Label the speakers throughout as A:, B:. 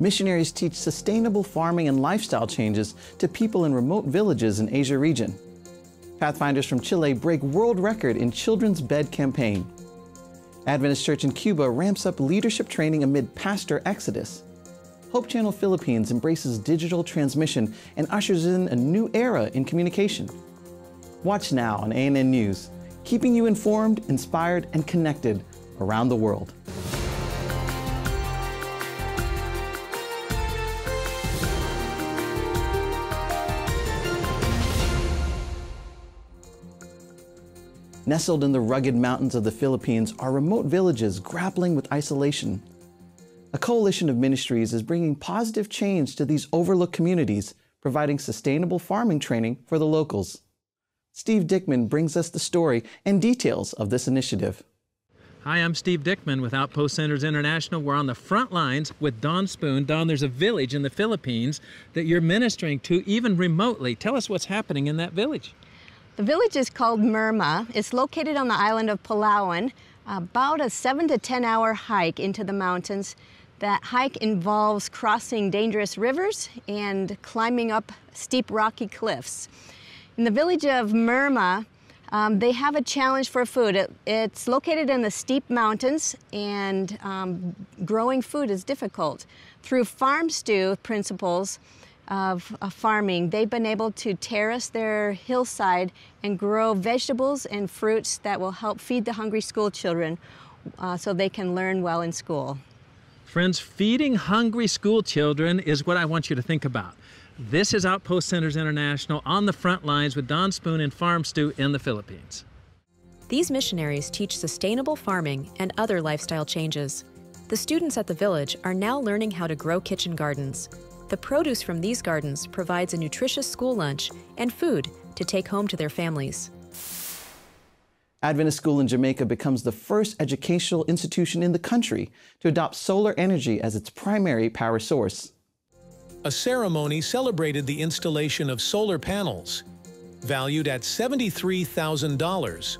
A: Missionaries teach sustainable farming and lifestyle changes to people in remote villages in Asia region. Pathfinders from Chile break world record in children's bed campaign. Adventist Church in Cuba ramps up leadership training amid pastor exodus. Hope Channel Philippines embraces digital transmission and ushers in a new era in communication. Watch now on ANN News, keeping you informed, inspired, and connected around the world. Nestled in the rugged mountains of the Philippines are remote villages grappling with isolation. A coalition of ministries is bringing positive change to these overlooked communities, providing sustainable farming training for the locals. Steve Dickman brings us the story and details of this initiative.
B: Hi, I'm Steve Dickman with Outpost Centers International. We're on the front lines with Dawn Spoon. Dawn, there's a village in the Philippines that you're ministering to, even remotely. Tell us what's happening in that village.
C: The village is called Murma. It's located on the island of Palawan, about a 7 to 10 hour hike into the mountains. That hike involves crossing dangerous rivers and climbing up steep rocky cliffs. In the village of Murma, they have a challenge for food. It's located in the steep mountains, and growing food is difficult. Through farm stew principles of farming, they've been able to terrace their hillside and grow vegetables and fruits that will help feed the hungry school children so they can learn well in school.
B: Friends, feeding hungry school children is what I want you to think about. This is Outpost Centers International on the front lines with Dawn Spoon and Farm Stew in the Philippines.
D: These missionaries teach sustainable farming and other lifestyle changes. The students at the village are now learning how to grow kitchen gardens. The produce from these gardens provides a nutritious school lunch and food to take home to their families.
A: Adventist School in Jamaica becomes the first educational institution in the country to adopt solar energy as its primary power source.
E: A ceremony celebrated the installation of solar panels, valued at $73,000,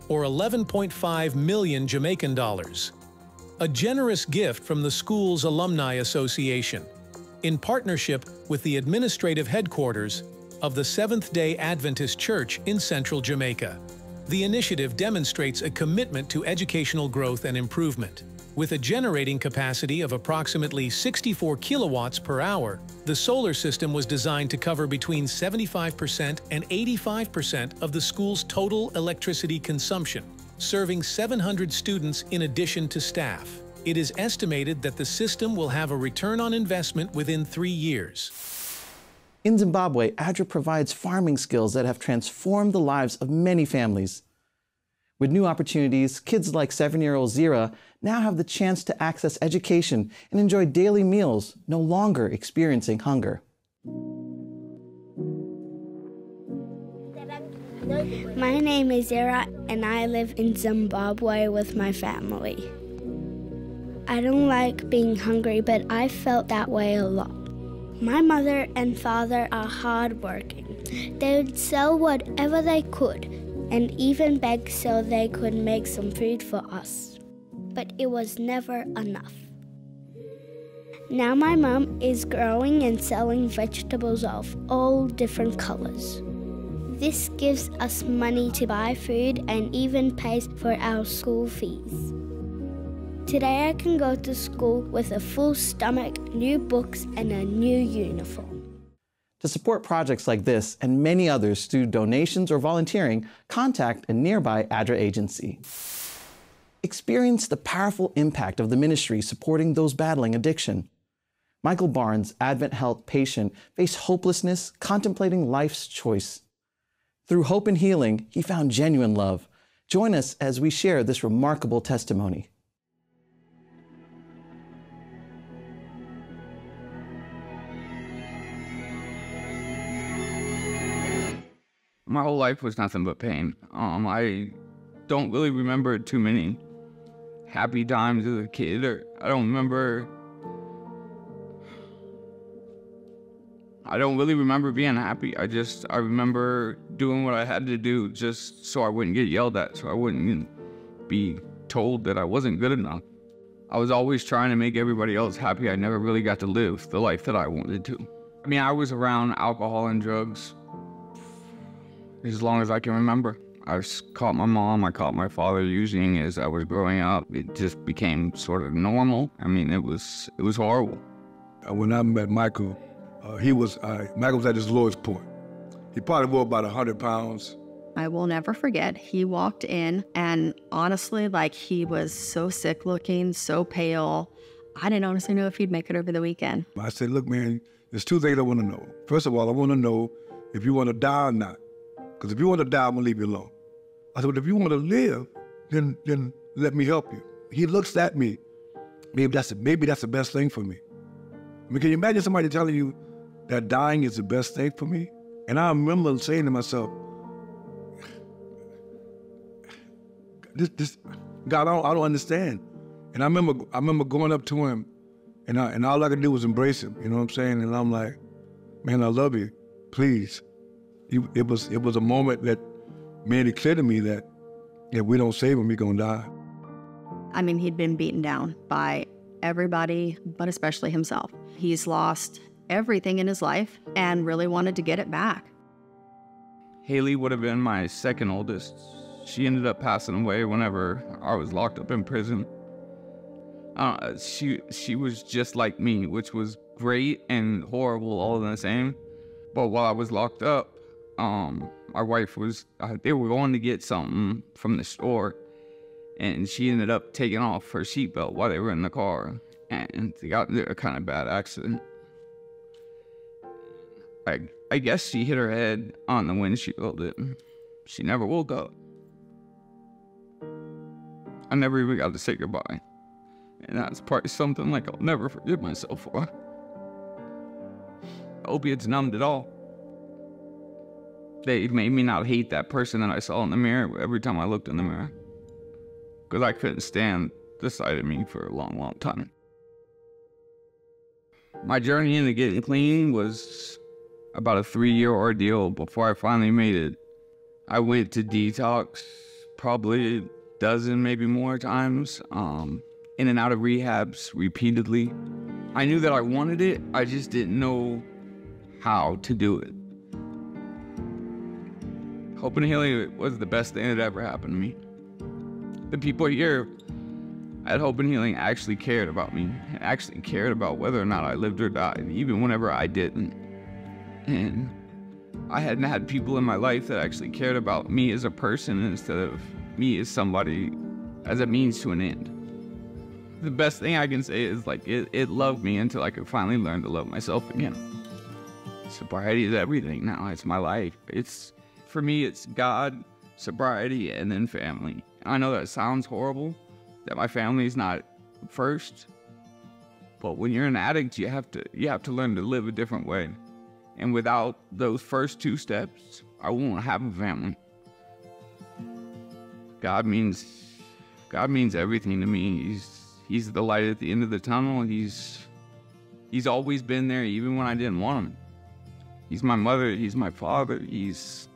E: or 11.5 million Jamaican dollars. A generous gift from the school's Alumni Association, in partnership with the administrative headquarters of the Seventh-day Adventist Church in central Jamaica. The initiative demonstrates a commitment to educational growth and improvement. With a generating capacity of approximately 64 kilowatts per hour, the solar system was designed to cover between 75% and 85% of the school's total electricity consumption, serving 700 students in addition to staff. It is estimated that the system will have a return on investment within 3 years.
A: In Zimbabwe, ADRA provides farming skills that have transformed the lives of many families. With new opportunities, kids like 7-year-old Zira now have the chance to access education and enjoy daily meals, no longer experiencing hunger.
F: My name is Zira, and I live in Zimbabwe with my family. I don't like being hungry, but I felt that way a lot. My mother and father are hardworking. They would sell whatever they could and even beg so they could make some food for us. But it was never enough. Now my mom is growing and selling vegetables of all different colors. This gives us money to buy food and even pays for our school fees. Today I can go to school with a full stomach, new books, and a new uniform.
A: To support projects like this and many others through donations or volunteering, contact a nearby ADRA agency. Experience the powerful impact of the ministry supporting those battling addiction. Michael Barnes, Advent Health patient, faced hopelessness, contemplating life's choice. Through hope and healing, he found genuine love. Join us as we share this remarkable testimony.
G: My whole life was nothing but pain. I don't really remember too many happy times as a kid, or I don't really remember being happy. I remember doing what I had to do just so I wouldn't get yelled at, so I wouldn't be told that I wasn't good enough. I was always trying to make everybody else happy. I never really got to live the life that I wanted to. I mean, I was around alcohol and drugs as long as I can remember. I caught my mom, I caught my father using as I was growing up. It just became sort of normal. I mean, it was horrible.
H: When I met Michael, Michael was at his lowest point. He probably wore about 100 pounds.
I: I will never forget, he walked in and honestly, like, he was so sick looking, so pale. I didn't honestly know if he'd make it over the weekend. I
H: said, look, man, there's two things I want to know. First of all, I want to know if you want to die or not. Because if you want to die, I'm going to leave you alone. I said, but if you want to live, then let me help you. He looks at me. Maybe that's the best thing for me. I mean, can you imagine somebody telling you that dying is the best thing for me? And I remember saying to myself, God, I don't understand. And I remember going up to him, and all I could do was embrace him. You know what I'm saying? And I'm like, man, I love you. Please. It was a moment that made it clear to me that if we don't save him, we're gonna die.
I: I mean, he'd been beaten down by everybody, but especially himself. He's lost everything in his life and really wanted to get it back.
G: Haley would have been my second oldest. She ended up passing away whenever I was locked up in prison. She was just like me, which was great and horrible all in the same. But while I was locked up, my wife they were going to get something from the store, and she ended up taking off her seatbelt while they were in the car, and they got into a kind of bad accident. I guess she hit her head on the windshield, and she never woke up. I never even got to say goodbye, and that's probably something like I'll never forgive myself for. Opiates numbed it all. They made me not hate that person that I saw in the mirror every time I looked in the mirror, because I couldn't stand the sight of me for a long, long time. My journey into getting clean was about a 3-year ordeal before I finally made it. I went to detox probably a dozen, maybe more times, in and out of rehabs repeatedly. I knew that I wanted it, I just didn't know how to do it. Hope and Healing was the best thing that ever happened to me. The people here at Hope and Healing actually cared about me, actually cared about whether or not I lived or died, even whenever I didn't. And I hadn't had people in my life that actually cared about me as a person instead of me as somebody, as a means to an end. The best thing I can say is, like, it loved me until I could finally learn to love myself again. Sobriety is everything now. It's my life. For me, it's God, sobriety, and then family. I know that sounds horrible, that my family's not first, but when you're an addict, you have to learn to live a different way. And without those first 2 steps, I won't have a family. God means everything to me. He's the light at the end of the tunnel. He's always been there, even when I didn't want him. He's my mother. He's my father. He's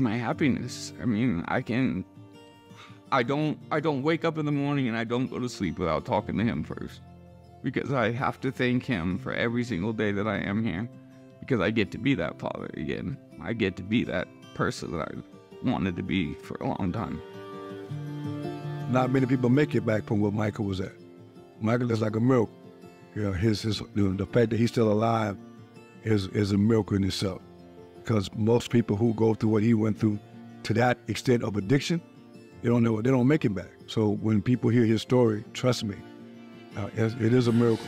G: my happiness. I mean, I don't wake up in the morning and I don't go to sleep without talking to him first, because I have to thank him for every single day that I am here, because I get to be that father again. I get to be that person that I wanted to be for a long time.
H: Not many people make it back from where Michael was at. Michael is like a miracle. You know, the fact that he's still alive is a miracle in itself. Because most people who go through what he went through to that extent of addiction, they don't make it back. So when people hear his story, trust me, it is a miracle.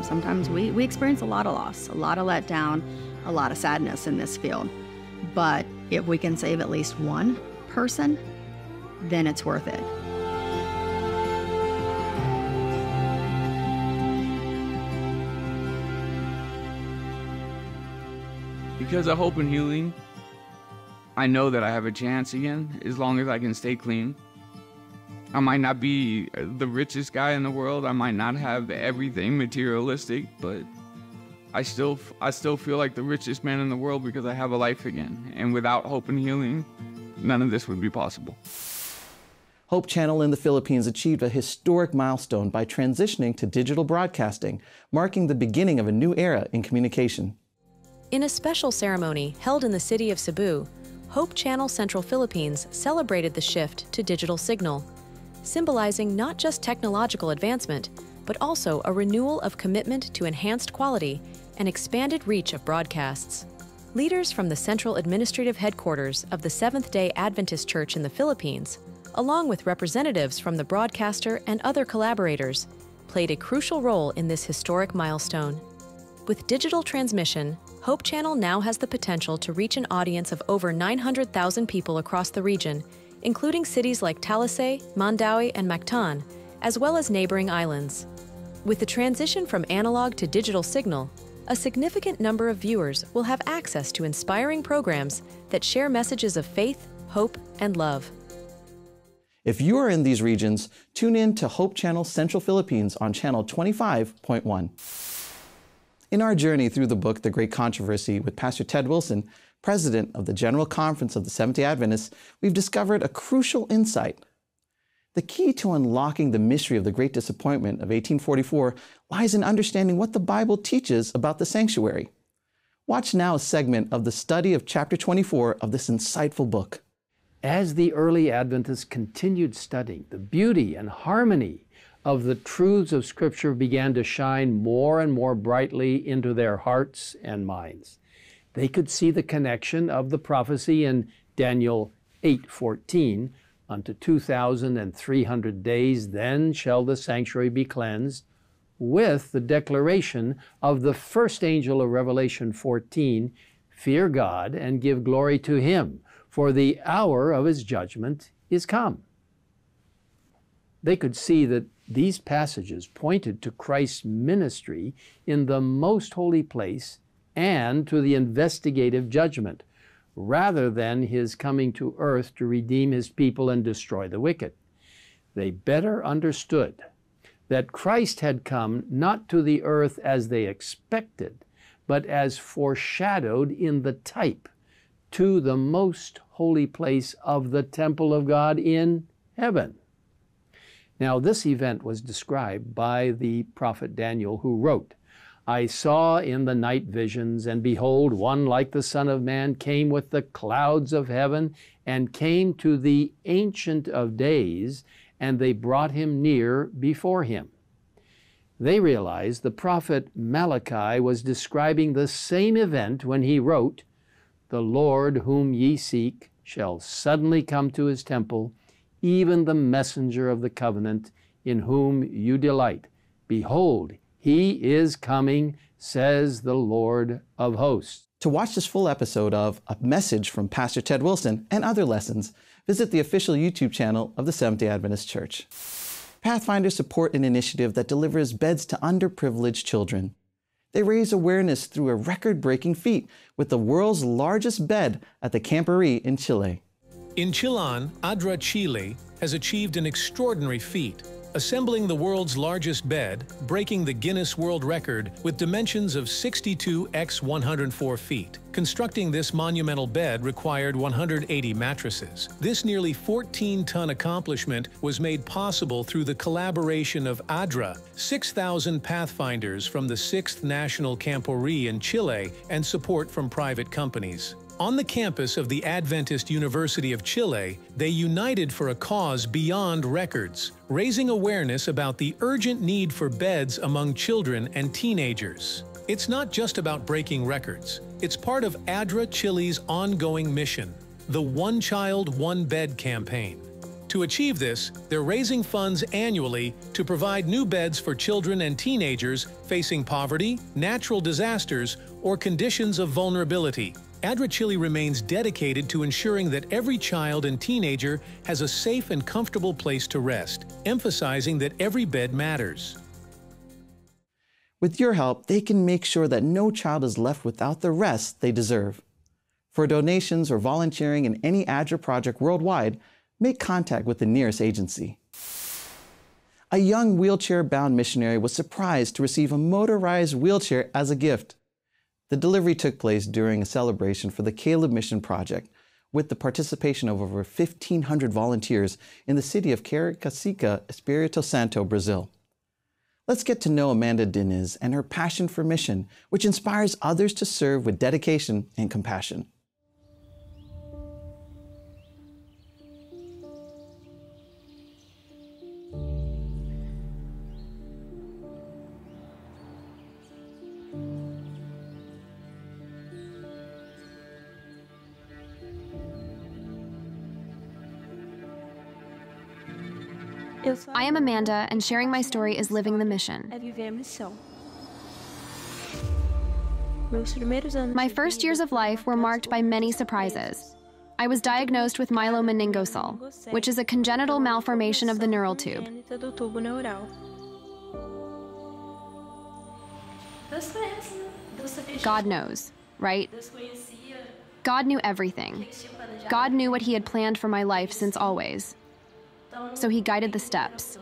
I: Sometimes we experience a lot of loss, a lot of letdown, a lot of sadness in this field. But if we can save at least one person, then it's worth it.
G: Because of Hope and Healing, I know that I have a chance again, as long as I can stay clean. I might not be the richest guy in the world, I might not have everything materialistic, but I still feel like the richest man in the world because I have a life again. And without hope and healing, none of this would be possible.
A: Hope Channel in the Philippines achieved a historic milestone by transitioning to digital broadcasting, marking the beginning of a new era in communication.
D: In a special ceremony held in the city of Cebu, Hope Channel Central Philippines celebrated the shift to digital signal, symbolizing not just technological advancement, but also a renewal of commitment to enhanced quality and expanded reach of broadcasts. Leaders from the central administrative headquarters of the Seventh-day Adventist Church in the Philippines, along with representatives from the broadcaster and other collaborators, played a crucial role in this historic milestone. With digital transmission, Hope Channel now has the potential to reach an audience of over 900,000 people across the region, including cities like Talisay, Mandaue, and Mactan, as well as neighboring islands. With the transition from analog to digital signal, a significant number of viewers will have access to inspiring programs that share messages of faith, hope, and love.
A: If you are in these regions, tune in to Hope Channel Central Philippines on channel 25.1. In our journey through the book, The Great Controversy, with Pastor Ted Wilson, president of the General Conference of the Seventh-day Adventists, we've discovered a crucial insight. The key to unlocking the mystery of the Great Disappointment of 1844 lies in understanding what the Bible teaches about the sanctuary. Watch now a segment of the study of chapter 24 of this insightful book.
J: As the early Adventists continued studying, the beauty and harmony of the truths of Scripture began to shine more and more brightly into their hearts and minds. They could see the connection of the prophecy in Daniel 8:14, unto 2,300 days, then shall the sanctuary be cleansed, with the declaration of the first angel of Revelation 14, fear God and give glory to Him, for the hour of His judgment is come. They could see that these passages pointed to Christ's ministry in the most holy place and to the investigative judgment, rather than His coming to earth to redeem His people and destroy the wicked. They better understood that Christ had come not to the earth as they expected, but as foreshadowed in the type to the most holy place of the temple of God in heaven. Now, this event was described by the prophet Daniel, who wrote, I saw in the night visions, and behold, one like the Son of Man came with the clouds of heaven, and came to the Ancient of Days, and they brought him near before him. They realized the prophet Malachi was describing the same event when he wrote, the Lord whom ye seek shall suddenly come to His temple, even the messenger of the covenant in whom you delight. Behold, He is coming, says the Lord of hosts.
A: To watch this full episode of A Message from Pastor Ted Wilson and other lessons, visit the official YouTube channel of the Seventh-day Adventist Church. Pathfinders support an initiative that delivers beds to underprivileged children. They raise awareness through a record-breaking feat with the world's largest bed at the Camporee in Chile.
E: In Chile, ADRA Chile has achieved an extraordinary feat, assembling the world's largest bed, breaking the Guinness World Record with dimensions of 62 x 104 feet. Constructing this monumental bed required 180 mattresses. This nearly 14-ton accomplishment was made possible through the collaboration of ADRA, 6,000 Pathfinders from the 6th National Camporee in Chile, and support from private companies. On the campus of the Adventist University of Chile, they united for a cause beyond records, raising awareness about the urgent need for beds among children and teenagers. It's not just about breaking records. It's part of ADRA Chile's ongoing mission, the One Child, One Bed campaign. To achieve this, they're raising funds annually to provide new beds for children and teenagers facing poverty, natural disasters, or conditions of vulnerability. ADRA Chile remains dedicated to ensuring that every child and teenager has a safe and comfortable place to rest, emphasizing that every bed matters.
A: With your help, they can make sure that no child is left without the rest they deserve. For donations or volunteering in any ADRA project worldwide, make contact with the nearest agency. A young wheelchair-bound missionary was surprised to receive a motorized wheelchair as a gift. The delivery took place during a celebration for the Caleb Mission Project, with the participation of over 1,500 volunteers in the city of Cariacica, Espírito Santo, Brazil. Let's get to know Amanda Diniz and her passion for mission, which inspires others to serve with dedication and compassion.
K: I am Amanda, and sharing my story is living the mission. My first years of life were marked by many surprises. I was diagnosed with myelomeningocele, which is a congenital malformation of the neural tube. God knows, right? God knew everything. God knew what He had planned for my life since always. So He guided the steps.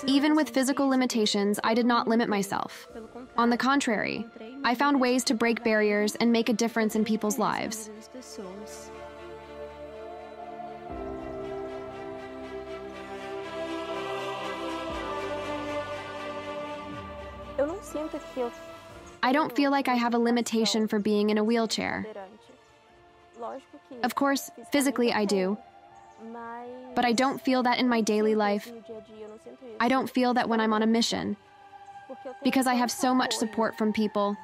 K: Even with physical limitations, I did not limit myself. On the contrary, I found ways to break barriers and make a difference in people's lives. I don't feel like I have a limitation for being in a wheelchair. Of course, physically I do, but I don't feel that in my daily life. I don't feel that when I'm on a mission, because I have so much support from people,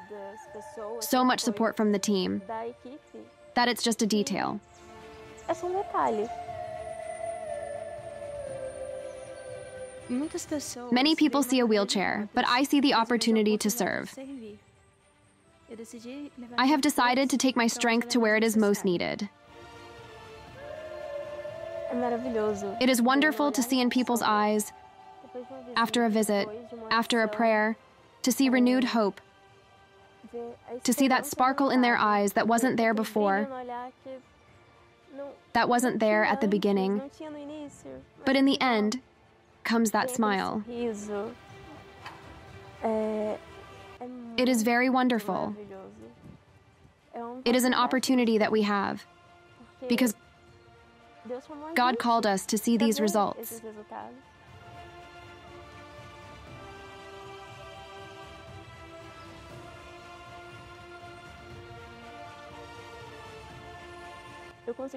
K: so much support from the team, that it's just a detail. Many people see a wheelchair, but I see the opportunity to serve. I have decided to take my strength to where it is most needed. It is wonderful to see in people's eyes, after a visit, after a prayer, to see renewed hope, to see that sparkle in their eyes that wasn't there before, that wasn't there at the beginning, but in the end comes that smile. It is very wonderful. It is an opportunity that we have, because God called us to see these results.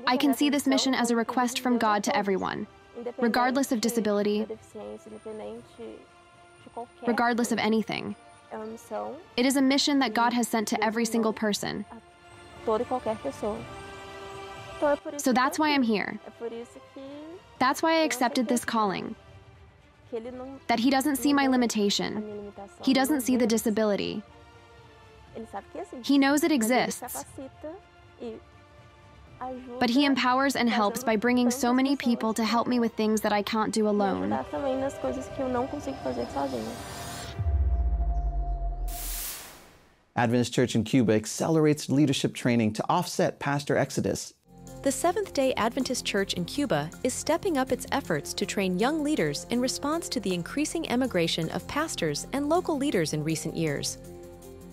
K: I can see this mission as a request from God to everyone, regardless of disability, regardless of anything. It is a mission that God has sent to every single person. So that's why I'm here. That's why I accepted this calling. That He doesn't see my limitation. He doesn't see the disability. He knows it exists. But He empowers and helps by bringing so many people to help me with things that I can't do alone.
A: Adventist Church in Cuba accelerates leadership training to offset pastor exodus.
D: The Seventh-day Adventist Church in Cuba is stepping up its efforts to train young leaders in response to the increasing emigration of pastors and local leaders in recent years.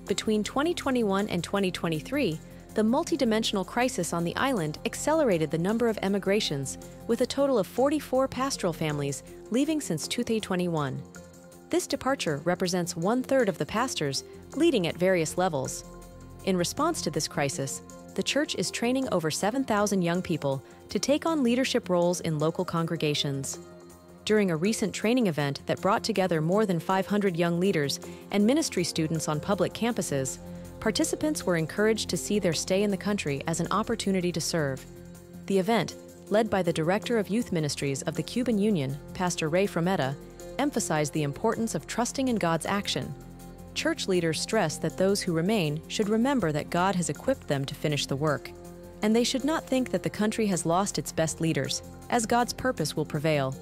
D: Between 2021 and 2023, the multidimensional crisis on the island accelerated the number of emigrations, with a total of 44 pastoral families leaving since 2021. This departure represents 1/3 of the pastors leading at various levels. In response to this crisis, the church is training over 7,000 young people to take on leadership roles in local congregations. During a recent training event that brought together more than 500 young leaders and ministry students on public campuses, participants were encouraged to see their stay in the country as an opportunity to serve. The event, led by the Director of Youth Ministries of the Cuban Union, Pastor Ray Frometa, emphasized the importance of trusting in God's action. Church leaders stressed that those who remain should remember that God has equipped them to finish the work, and they should not think that the country has lost its best leaders, as God's purpose will prevail.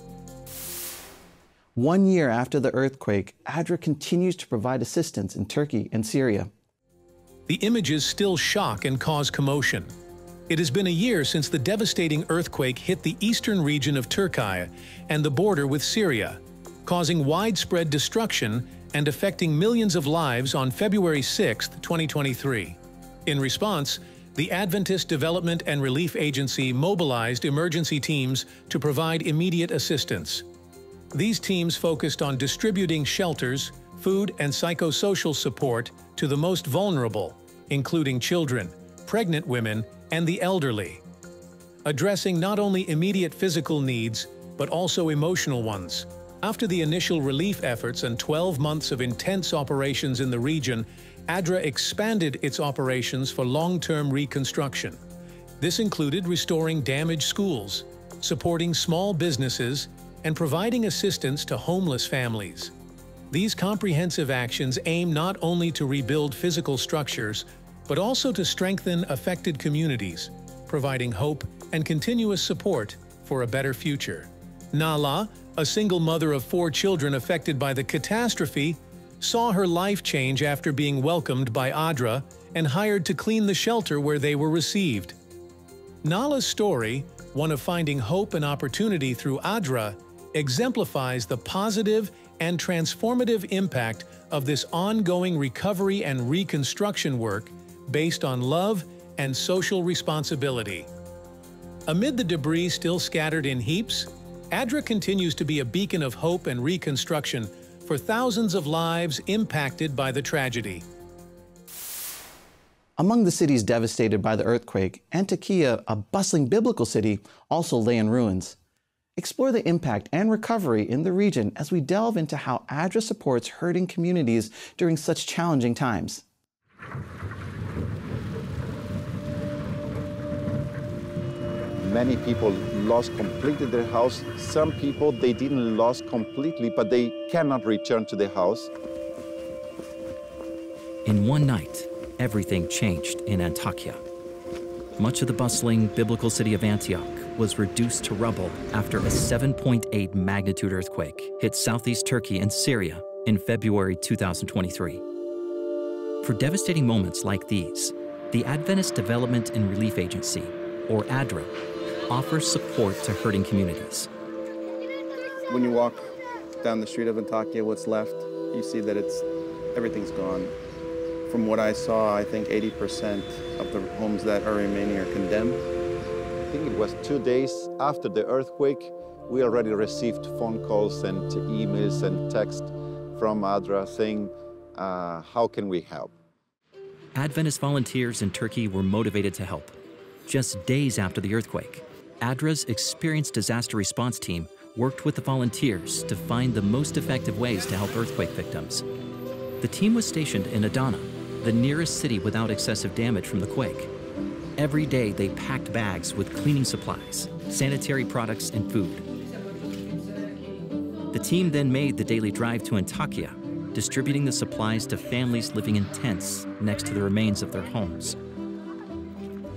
A: 1 year after the earthquake, ADRA continues to provide assistance in Turkey and Syria.
E: The images still shock and cause commotion. It has been a year since the devastating earthquake hit the eastern region of Turkey and the border with Syria, causing widespread destruction and affecting millions of lives on February 6, 2023. In response, the Adventist Development and Relief Agency mobilized emergency teams to provide immediate assistance. These teams focused on distributing shelters, food, and psychosocial support to the most vulnerable, including children, pregnant women, and the elderly, addressing not only immediate physical needs, but also emotional ones. After the initial relief efforts and 12 months of intense operations in the region, ADRA expanded its operations for long-term reconstruction. This included restoring damaged schools, supporting small businesses, and providing assistance to homeless families. These comprehensive actions aim not only to rebuild physical structures, but also to strengthen affected communities, providing hope and continuous support for a better future. Nala, a single mother of 4 children affected by the catastrophe, saw her life change after being welcomed by ADRA and hired to clean the shelter where they were received. Nala's story, one of finding hope and opportunity through ADRA, exemplifies the positive and transformative impact of this ongoing recovery and reconstruction work based on love and social responsibility. Amid the debris still scattered in heaps, ADRA continues to be a beacon of hope and reconstruction for thousands of lives impacted by the tragedy.
A: Among the cities devastated by the earthquake, Antioquia, a bustling biblical city, also lay in ruins. Explore the impact and recovery in the region as we delve into how ADRA supports hurting communities during such challenging times.
L: Many people lost completely their house. Some people, they didn't lose completely, but they cannot return to the house.
M: In one night, everything changed in Antioquia. Much of the bustling biblical city of Antioch was reduced to rubble after a 7.8 magnitude earthquake hit southeast Turkey and Syria in February 2023. For devastating moments like these, the Adventist Development and Relief Agency, or ADRA, offers support to hurting communities.
N: When you walk down the street of Antioquia, what's left, you see that everything's gone. From what I saw, I think 80% of the homes that are remaining are condemned.
L: I think it was 2 days after the earthquake, we already received phone calls and emails and text from ADRA saying, how can we help?
M: Adventist volunteers in Turkey were motivated to help. Just days after the earthquake, ADRA's experienced disaster response team worked with the volunteers to find the most effective ways to help earthquake victims. The team was stationed in Adana, the nearest city without excessive damage from the quake. Every day they packed bags with cleaning supplies, sanitary products, and food. The team then made the daily drive to Antioquia, distributing the supplies to families living in tents next to the remains of their homes.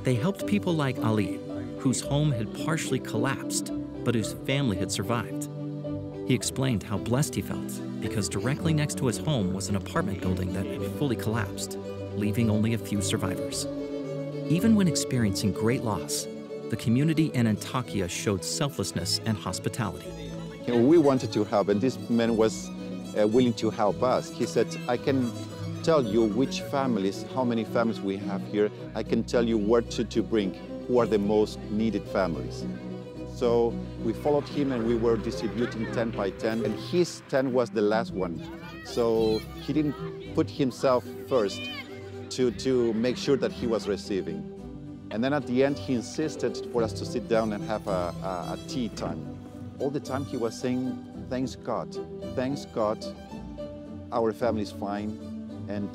M: They helped people like Ali, whose home had partially collapsed, but whose family had survived. He explained how blessed he felt because directly next to his home was an apartment building that had fully collapsed, leaving only a few survivors. Even when experiencing great loss, the community in Antioquia showed selflessness and hospitality.
L: We wanted to help, and this man was willing to help us. He said, I can tell you which families, how many families we have here. I can tell you where to bring, who are the most needed families. So we followed him and we were distributing 10 by 10, and his tent was the last one. So he didn't put himself first to make sure that he was receiving. And then at the end, he insisted for us to sit down and have a tea time. All the time he was saying, thanks God, our family's fine, and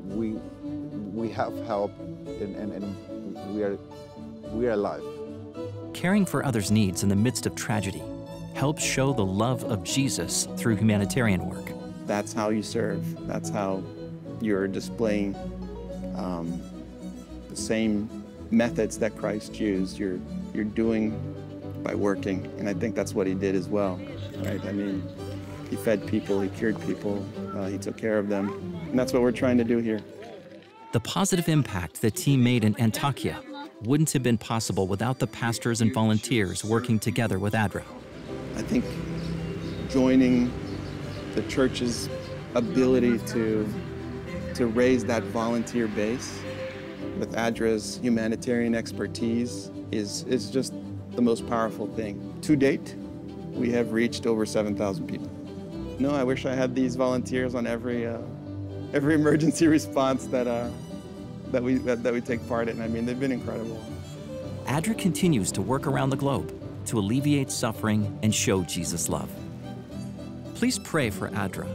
L: we have help, and we are alive.
M: Caring for others' needs in the midst of tragedy helps show the love of Jesus through humanitarian work.
N: That's how you serve. That's how you're displaying the same methods that Christ used. You're doing by working, and I think that's what he did as well, right? I mean, he fed people, he cured people, he took care of them, and that's what we're trying to do here.
M: The positive impact the team made in Antioquia wouldn't have been possible without the pastors and volunteers working together with ADRA.
N: I think joining the churches ability to raise that volunteer base with ADRA's humanitarian expertise is just the most powerful thing. To date, we have reached over 7,000 people. No, I wish I had these volunteers on every emergency response that we take part in. I mean, they've been incredible.
M: ADRA continues to work around the globe to alleviate suffering and show Jesus' love. Please pray for ADRA,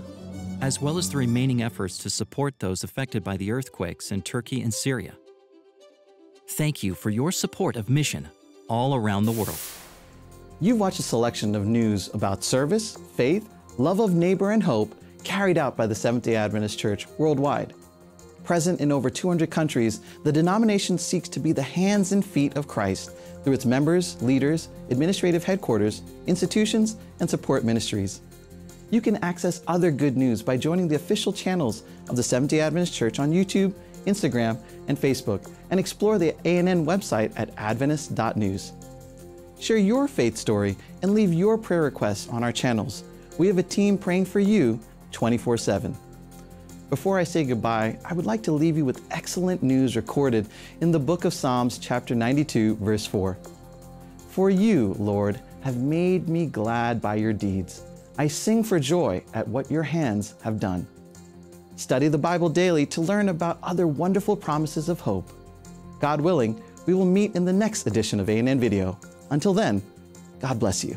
M: as well as the remaining efforts to support those affected by the earthquakes in Turkey and Syria. Thank you for your support of mission all around the world.
A: You've watched a selection of news about service, faith, love of neighbor, and hope carried out by the Seventh-day Adventist Church worldwide. Present in over 200 countries, the denomination seeks to be the hands and feet of Christ through its members, leaders, administrative headquarters, institutions, and support ministries. You can access other good news by joining the official channels of the Seventh-day Adventist Church on YouTube, Instagram, and Facebook, and explore the ANN website at adventist.news. Share your faith story and leave your prayer requests on our channels. We have a team praying for you 24/7. Before I say goodbye, I would like to leave you with excellent news recorded in the book of Psalms, chapter 92, verse 4. For you, Lord, have made me glad by your deeds. I sing for joy at what your hands have done. Study the Bible daily to learn about other wonderful promises of hope. God willing, we will meet in the next edition of ANN Video. Until then, God bless you.